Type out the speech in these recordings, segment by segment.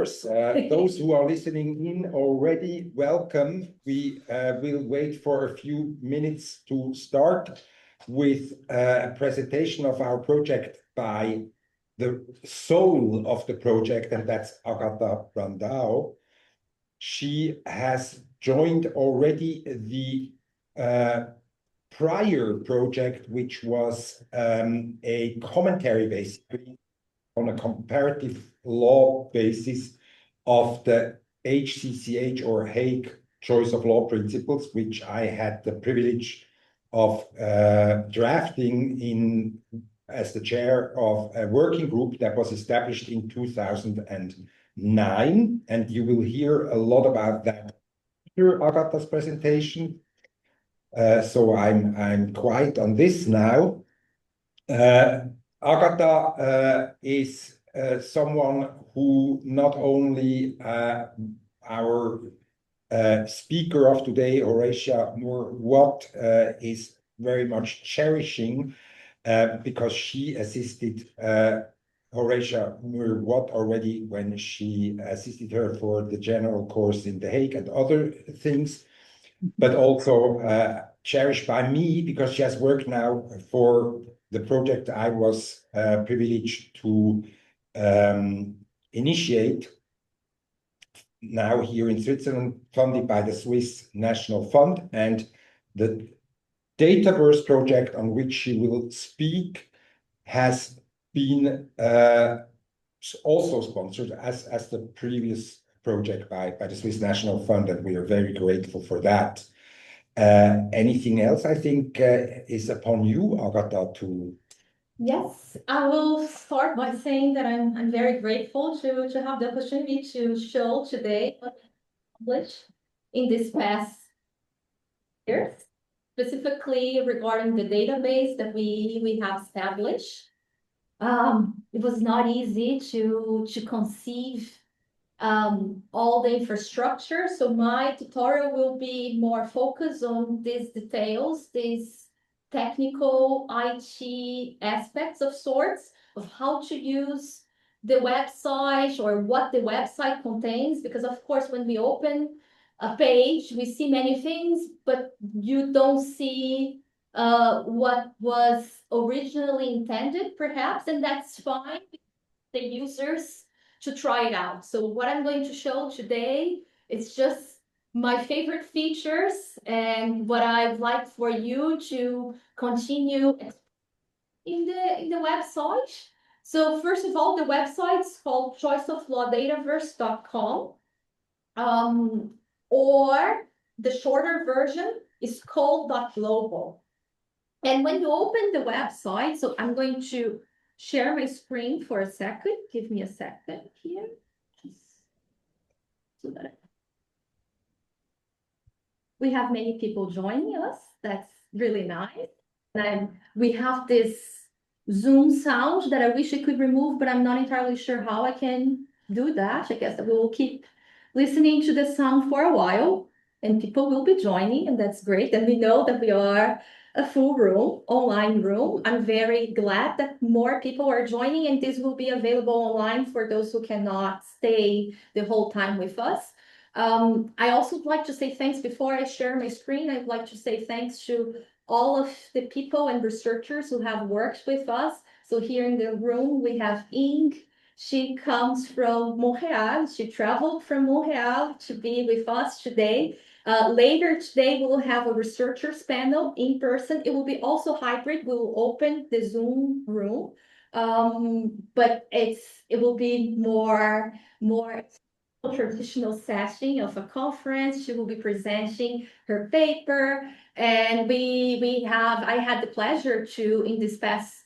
course. Those who are listening in already, welcome. We will wait for a few minutes to start with a presentation of our project by the soul of the project, and that's Agatha Brandao. She has joined already the prior project, which was a commentary basically on a comparative law basis of the HCCH or Hague Choice of Law Principles, which I had the privilege of drafting as the chair of a working group that was established in 2009. And you will hear a lot about that through Agatha's presentation. So I'm quiet on this now. Agatha is someone who not only our speaker of today, Horatia Moore-Watt, is very much cherishing because she assisted Horatia Moore-Watt already when she assisted her for the general course in The Hague and other things, but also cherished by me because she has worked now for the project I was privileged to initiate now here in Switzerland, funded by the Swiss National Fund, and the Dataverse project on which she will speak has been also sponsored as the previous project by the Swiss National Fund, and we are very grateful for that. Anything else, I think, is upon you, Agatha, to... Yes, I will start by saying that I'm very grateful to have the opportunity to show today what we accomplished in this past years, specifically regarding the database that we have established. It was not easy to conceive all the infrastructure. So my tutorial will be more focused on these details, these technical IT aspects of sorts of how to use the website or what the website contains. Because of course, when we open a page, we see many things, but you don't see what was originally intended, perhaps, and that's fine. The users to try it out. So what I'm going to show today is just my favorite features and what I'd like for you to continue in the website. So first of all, the website's called choiceoflawdataverse.com, or the shorter version is called.global. And when you open the website, so I'm going to share my screen for a second. Give me a second here. So that we have many people joining us. That's really nice. And we have this Zoom sound that I wish I could remove, but I'm not entirely sure how I can do that. I guess that we will keep listening to the sound for a while, and people will be joining, and that's great. And we know that we are a full room, online room. I'm very glad that more people are joining, and this will be available online for those who cannot stay the whole time with us. I also would like to say thanks before I share my screen. I'd like to say thanks to all of the people and researchers who have worked with us. So here in the room, we have Ing. She comes from Montreal. She traveled from Montreal to be with us today. Later today, we will have a researchers panel in person. It will be also hybrid. We will open the Zoom room, but it will be more traditional setting of a conference. She will be presenting her paper, and I had the pleasure to, in this past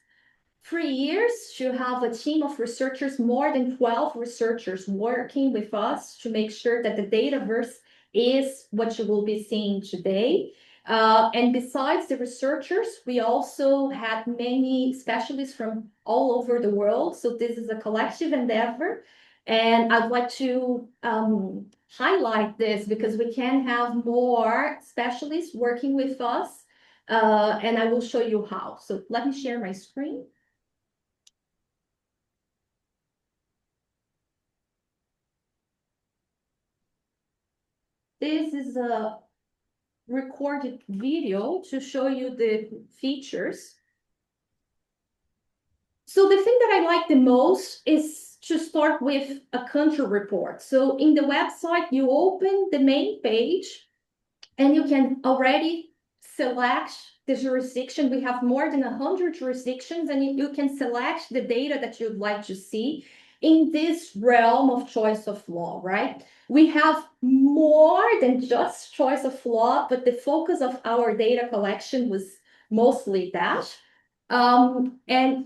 3 years, to have a team of researchers, more than 12 researchers working with us to make sure that the Dataverse is what you will be seeing today. And besides the researchers, we also had many specialists from all over the world. So this is a collective endeavor. And I'd like to highlight this because we can have more specialists working with us. And I will show you how. So let me share my screen. This is a recorded video to show you the features. So the thing that I like the most is to start with a country report. So in the website, you open the main page and you can already select the jurisdiction. We have more than 100 jurisdictions, and you can select the data that you'd like to see in this realm of choice of law, right? We have more than just choice of law, but the focus of our data collection was mostly that. And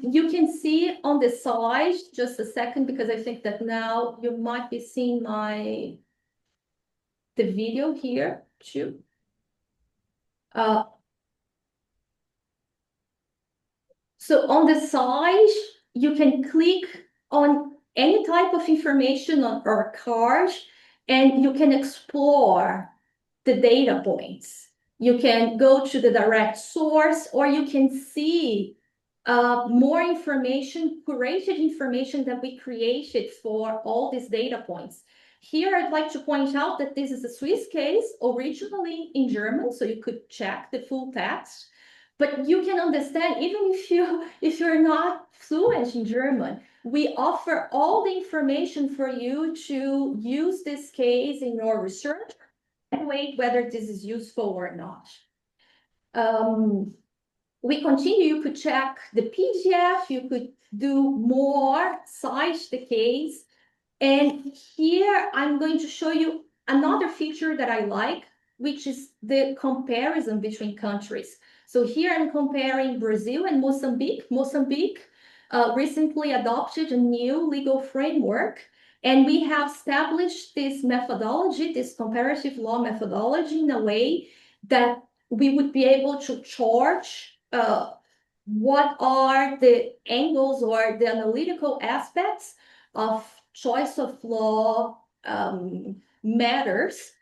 you can see on the side, just a second, because I think that now you might be seeing the video here too. So on the side, you can click on any type of information on our card, and you can explore the data points. You can go to the direct source, or you can see more information, curated information that we created for all these data points. Here, I'd like to point out that this is a Swiss case, originally in German, so you could check the full text. But you can understand, even if you're not fluent in German, we offer all the information for you to use this case in your research, evaluate whether this is useful or not. We continue, you could check the PDF, you could do more, cite the case. And here I'm going to show you another feature that I like, which is the comparison between countries. So here I'm comparing Brazil and Mozambique. Mozambique recently adopted a new legal framework, and we have established this methodology, this comparative law methodology, in a way that we would be able to charge what are the angles or the analytical aspects of choice of law matters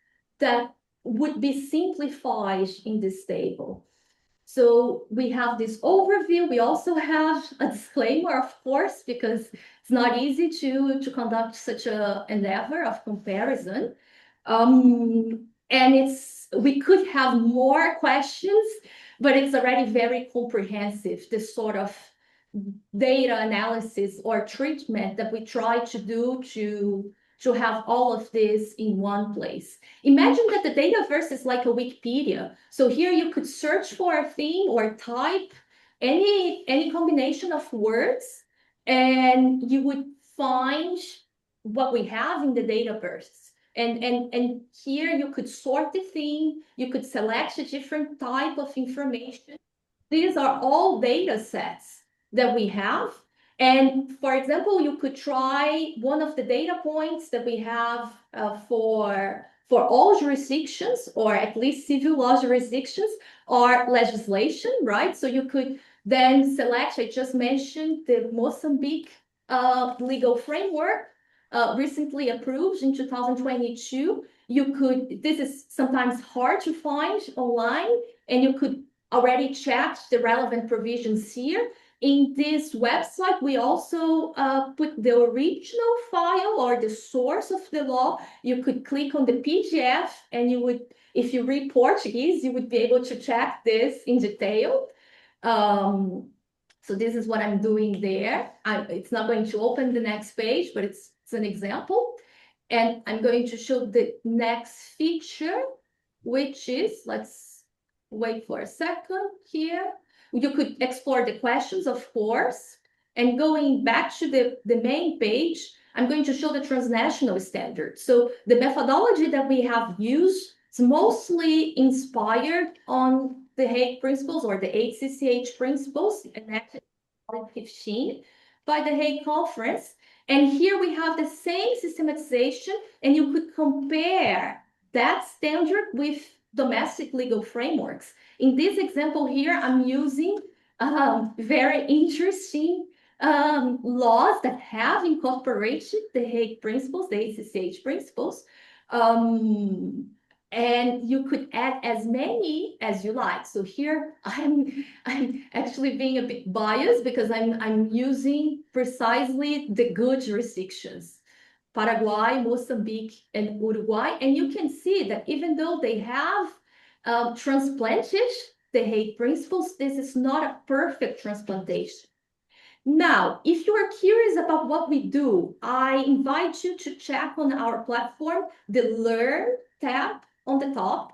that would be simplified in this table. So we have this overview. We also have a disclaimer, of course, because it's not easy to conduct such an endeavor of comparison. And we could have more questions, but it's already very comprehensive, this sort of data analysis or treatment that we try to do to have all of this in one place. Imagine that the Dataverse is like a Wikipedia. So here you could search for a thing or type any combination of words, and you would find what we have in the Dataverse. And here you could sort the thing, you could select a different type of information. These are all data sets that we have. And for example, you could try one of the data points that we have for all jurisdictions, or at least civil law jurisdictions, are legislation, right? So you could then select, I just mentioned the Mozambique legal framework, recently approved in 2022. This is sometimes hard to find online, and you could already checked the relevant provisions here. In this website, we also put the original file or the source of the law. You could click on the PDF, and you would, if you read Portuguese, you would be able to check this in detail. So this is what I'm doing there. It's not going to open the next page, but it's an example. And I'm going to show the next feature, which is, let's wait for a second here. You could explore the questions, of course. And going back to the main page, I'm going to show the transnational standards. So the methodology that we have used is mostly inspired on the Hague Principles, or the HCCH principles, enacted in 2015 by the Hague Conference. And here we have the same systematization, and you could compare that standard with domestic legal frameworks. In this example here, I'm using very interesting laws that have incorporated the Hague Principles, the HCCH principles. And you could add as many as you like. So here I'm actually being a bit biased because I'm using precisely the good jurisdictions. Paraguay, Mozambique, and Uruguay. And you can see that even though they have transplanted the hate principles, this is not a perfect transplantation. Now, if you are curious about what we do, I invite you to check on our platform, the Learn tab on the top.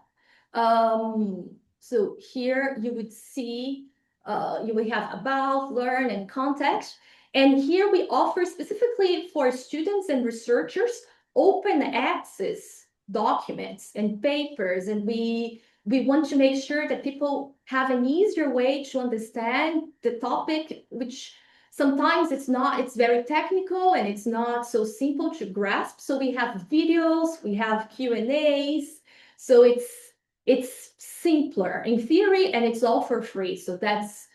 So here you would see, you will have About, Learn, and Context. And here we offer specifically for students and researchers open access documents and papers. And we want to make sure that people have an easier way to understand the topic, which sometimes it's very technical and it's not so simple to grasp. So we have videos, we have Q&As. So it's simpler in theory and it's all for free. So that's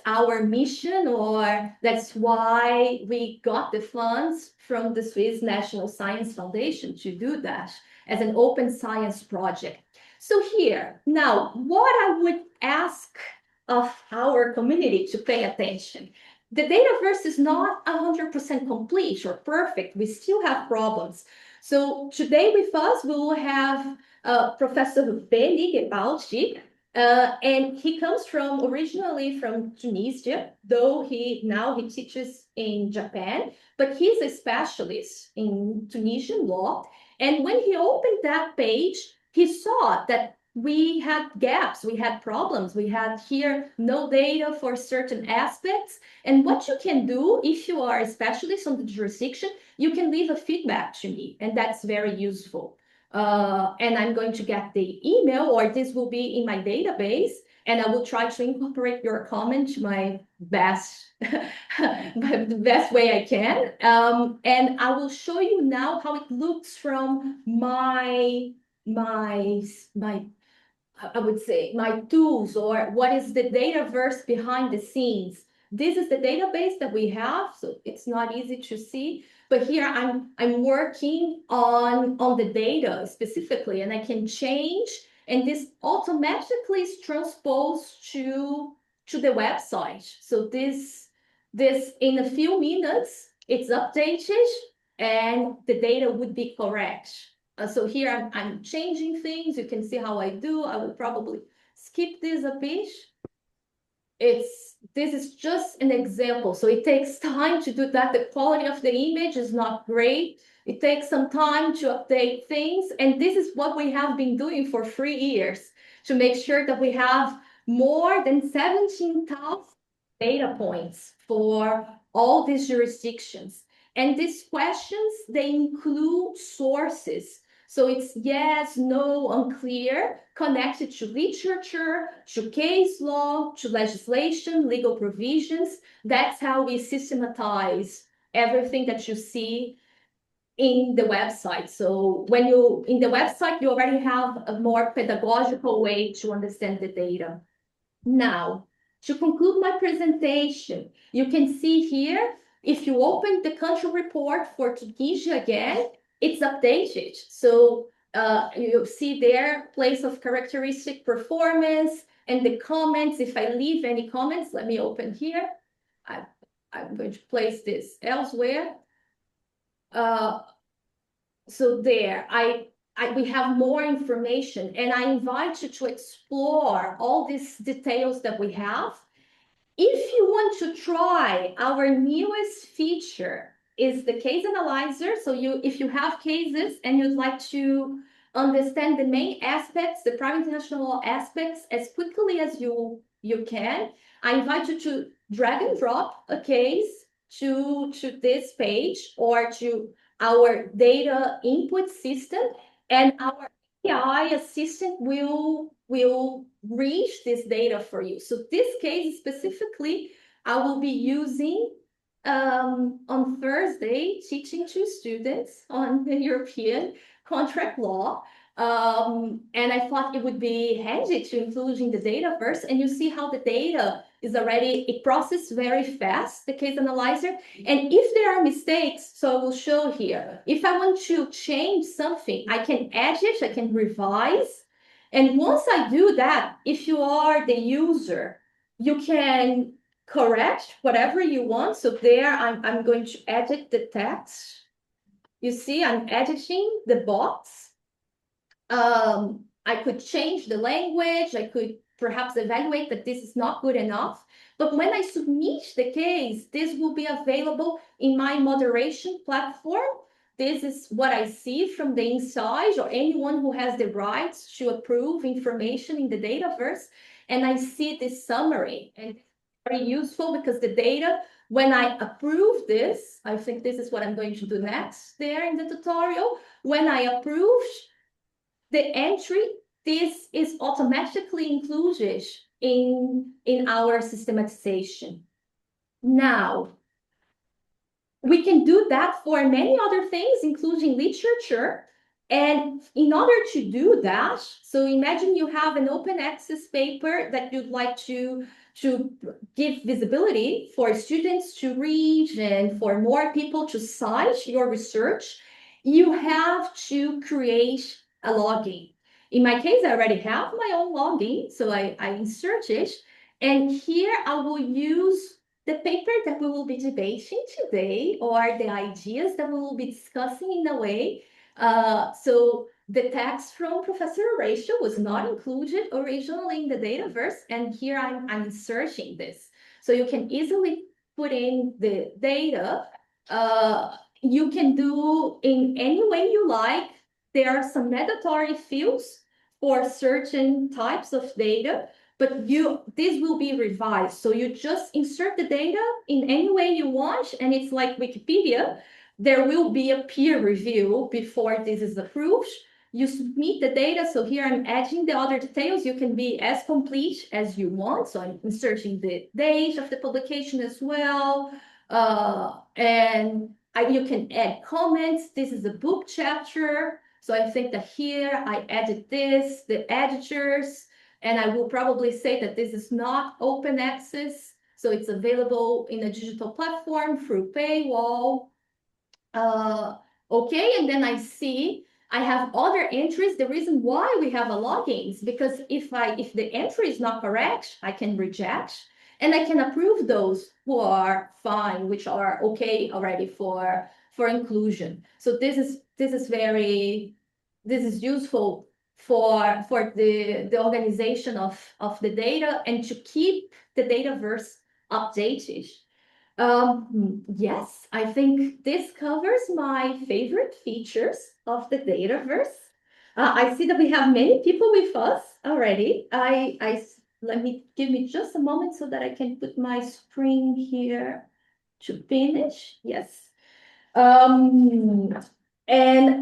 our mission, or that's why we got the funds from the Swiss National Science Foundation to do that as an open science project. So here, now, what I would ask of our community to pay attention. The Dataverse is not 100% complete or perfect. We still have problems. So today with us, we will have Professor Beni Gebaldi, and he comes originally from Tunisia, though now he teaches in Japan, but he's a specialist in Tunisian law. And when he opened that page, he saw that we had gaps, we had problems, we had here no data for certain aspects. And what you can do, if you are a specialist on the jurisdiction, you can leave a feedback to me, and that's very useful. And I'm going to get the email, or this will be in my database, and I will try to incorporate your comment to my best, the best way I can. And I will show you now how it looks from my I would say my tools, or what is the Dataverse behind the scenes. This is the database that we have, so it's not easy to see. But here I'm working on the data specifically, and I can change, and this automatically is transposed to the website. So this in a few minutes it's updated, and the data would be correct. So here I'm changing things. You can see how I do. I will probably skip this a bit. This is just an example. So it takes time to do that. The quality of the image is not great. It takes some time to update things. And this is what we have been doing for 3 years to make sure that we have more than 17,000 data points for all these jurisdictions. And these questions, they include sources. So it's yes, no, unclear, connected to literature, to case law, to legislation, legal provisions. That's how we systematize everything that you see in the website. So when in the website, you already have a more pedagogical way to understand the data. Now, to conclude my presentation, you can see here, if you open the country report for Tunisia again, it's updated. So you'll see there place of characteristic performance and the comments. If I leave any comments, let me open here. I'm going to place this elsewhere. So there, we have more information, and I invite you to explore all these details that we have. If you want to try, our newest feature is the case analyzer. So if you have cases and you'd like to understand the main aspects, the private international law aspects, as quickly as you can, I invite you to drag and drop a case to this page or to our data input system, and our AI assistant will reach this data for you. So this case specifically, I will be using on Thursday, teaching to students on the European contract law. And I thought it would be handy to include in the Dataverse, and you see how the data is already, it processes very fast, the case analyzer. And if there are mistakes, so I will show here, if I want to change something, I can edit, I can revise. And once I do that, if you are the user, you can correct whatever you want. So there, I'm going to edit the text. You see, I'm editing the box. I could change the language. I could perhaps evaluate that this is not good enough. But when I submit the case, this will be available in my moderation platform. This is what I see from the inside, or anyone who has the rights to approve information in the Dataverse. And I see this summary, and it's very useful because the data, when I approve this, I think this is what I'm going to do next there in the tutorial. When I approve the entry, this is automatically included in our systematization. Now, we can do that for many other things, including literature. And in order to do that, so imagine you have an open access paper that you'd like to give visibility for students to read and for more people to cite your research. You have to create a login. In my case, I already have my own login, so I insert it. And here I will use the paper that we will be debating today, or the ideas that we will be discussing in a way. So the text from Professor Horatio was not included originally in the Dataverse, and here I'm inserting this. So you can easily put in the data. You can do in any way you like. There are some mandatory fields for certain types of data, but this will be revised. So you just insert the data in any way you want, and it's like Wikipedia. There will be a peer review before this is approved. You submit the data. So here I'm adding the other details. You can be as complete as you want. So I'm inserting the date of the publication as well. You can add comments. This is a book chapter. So I think that here I added this, the editors, and I will probably say that this is not open access. So it's available in a digital platform through paywall. Okay, and then I see I have other entries. The reason why we have a login is because if the entry is not correct, I can reject, and I can approve those who are fine, which are okay already for inclusion. So this is useful for the organization of the data and to keep the Dataverse updated. Yes, I think this covers my favorite features of the Dataverse. I see that we have many people with us already. Give me just a moment so that I can put my screen here to finish. Yes. And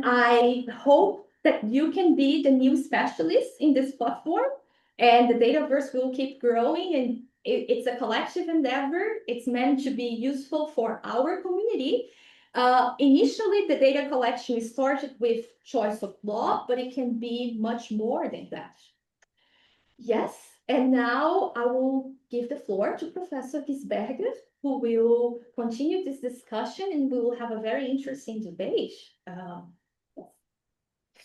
I hope that you can be the new specialist in this platform, and the Dataverse will keep growing, and it's a collective endeavor. It's meant to be useful for our community. Initially, the data collection started with choice of law, but it can be much more than that. Yes, and now I will give the floor to Professor Gisberger, who will continue this discussion, and we will have a very interesting debate.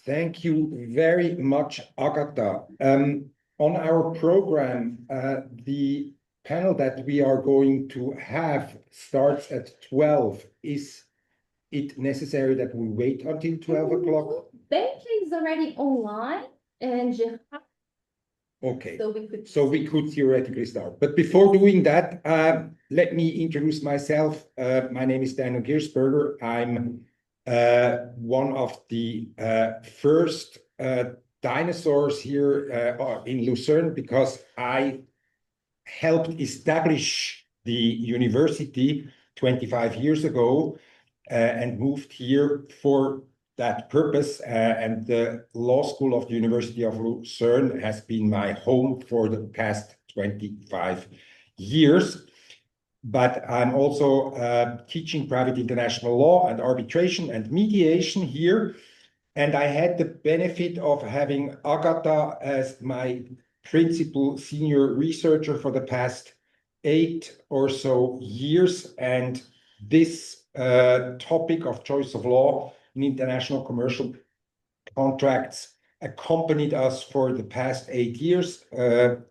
Thank you very much, Agatha. On our program, the panel that we are going to have starts at 12. Is it necessary that we wait until 12 o'clock? Bentley is already online, and okay, so we could theoretically start. But before doing that, let me introduce myself. My name is Daniel Girsberger. I'm one of the first dinosaurs here in Lucerne, because I helped establish the university 25 years ago and moved here for that purpose. And the law school of the University of Lucerne has been my home for the past 25 years. But I'm also teaching private international law and arbitration and mediation here. And I had the benefit of having Agatha as my principal senior researcher for the past 8 or so years. And this topic of choice of law in international commercial contracts accompanied us for the past 8 years. Again,